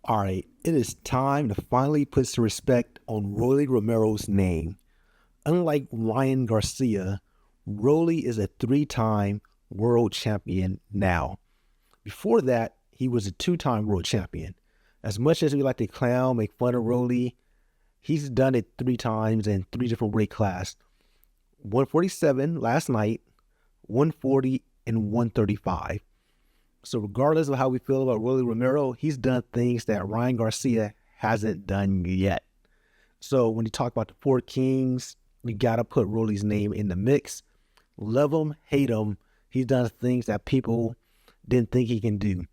All right, it is time to finally put some respect on Rolly Romero's name. Unlike Ryan Garcia, Rolly is a three-time world champion now. Before that, he was a two-time world champion. As much as we like to clown, make fun of Rolly, he's done it three times in three different weight classes. 147 last night, 140, and 135. So regardless of how we feel about Rolly Romero, he's done things that Ryan Garcia hasn't done yet. So when you talk about the four kings, you got to put Rolly's name in the mix. Love him, hate him, he's done things that people didn't think he can do.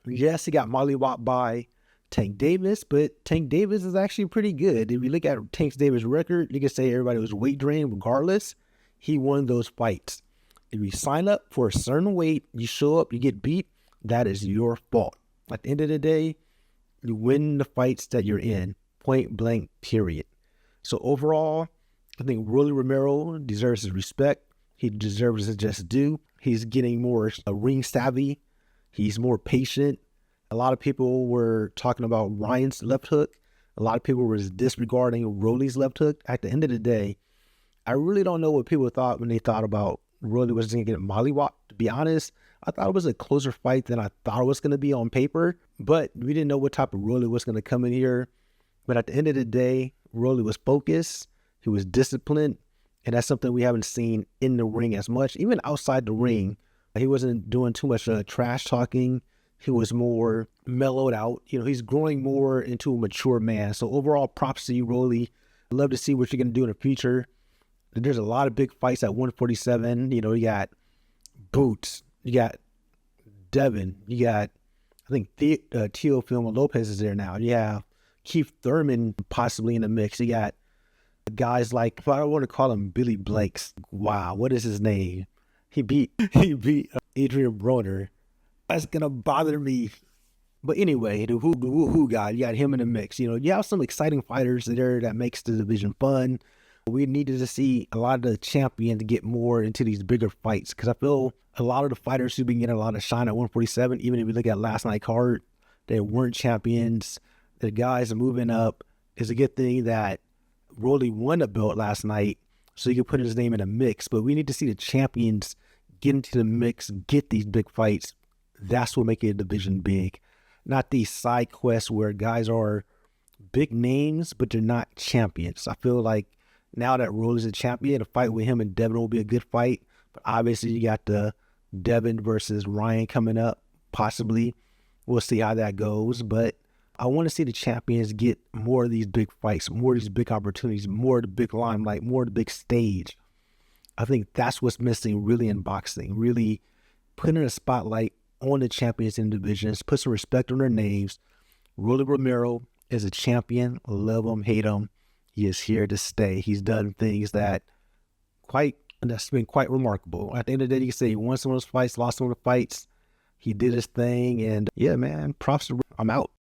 Yes, he got mollywopped by Tank Davis, but Tank Davis is actually pretty good. If you look at Tank Davis' record, you can say everybody was weight drained. Regardless, he won those fights. If you sign up for a certain weight, you show up, you get beat, that is your fault. At the end of the day, you win the fights that you're in, point blank, period. So overall, I think Rolly Romero deserves his respect. He deserves his just due. He's getting more ring savvy. He's more patient. A lot of people were talking about Ryan's left hook. A lot of people were disregarding Rolly's left hook. At the end of the day, I really don't know what people thought when they thought about Rolly was going to get mollywopped. To be honest, I thought it was a closer fight than I thought it was going to be on paper, but we didn't know what type of Rolly was going to come in here. But at the end of the day, Rolly was focused, he was disciplined, and that's something we haven't seen in the ring as much. Even outside the ring, he wasn't doing too much trash talking. He was more mellowed out. He's growing more into a mature man. So overall, props to you, Rolly. I'd love to see what you're going to do in the future. There's a lot of big fights at 147. You got Boots, you got Devin, you got, I think, Teofimo Lopez is there now. You have Keith Thurman possibly in the mix. You got guys like, if I want to call him Billy Blanks. Wow, what is his name? He beat Adrian Broner. That's going to bother me. But anyway, the who guy, you got him in the mix. You have some exciting fighters there that makes the division fun. We needed to see a lot of the champions get more into these bigger fights, because I feel a lot of the fighters who've been getting a lot of shine at 147, even if you look at last night's card, they weren't champions. The guys are moving up. It's a good thing that Rolly won a belt last night so he could put his name in a mix. But we need to see the champions get into the mix, get these big fights. That's what makes a division big. Not these side quests where guys are big names, but they're not champions. I feel like now that Rolly's a champion, a fight with him and Devin will be a good fight. But obviously, you got the Devin versus Ryan coming up, possibly. We'll see how that goes. But I want to see the champions get more of these big fights, more of these big opportunities, more of the big limelight, more of the big stage. I think that's what's missing really in boxing, really putting a spotlight on the champions in divisions, put some respect on their names. Rolly Romero is a champion. Love him, hate him. He is here to stay. He's done things that's been quite remarkable. At the end of the day, you can say he won some of those fights, lost some of the fights. He did his thing, and yeah, man, props to. I'm out.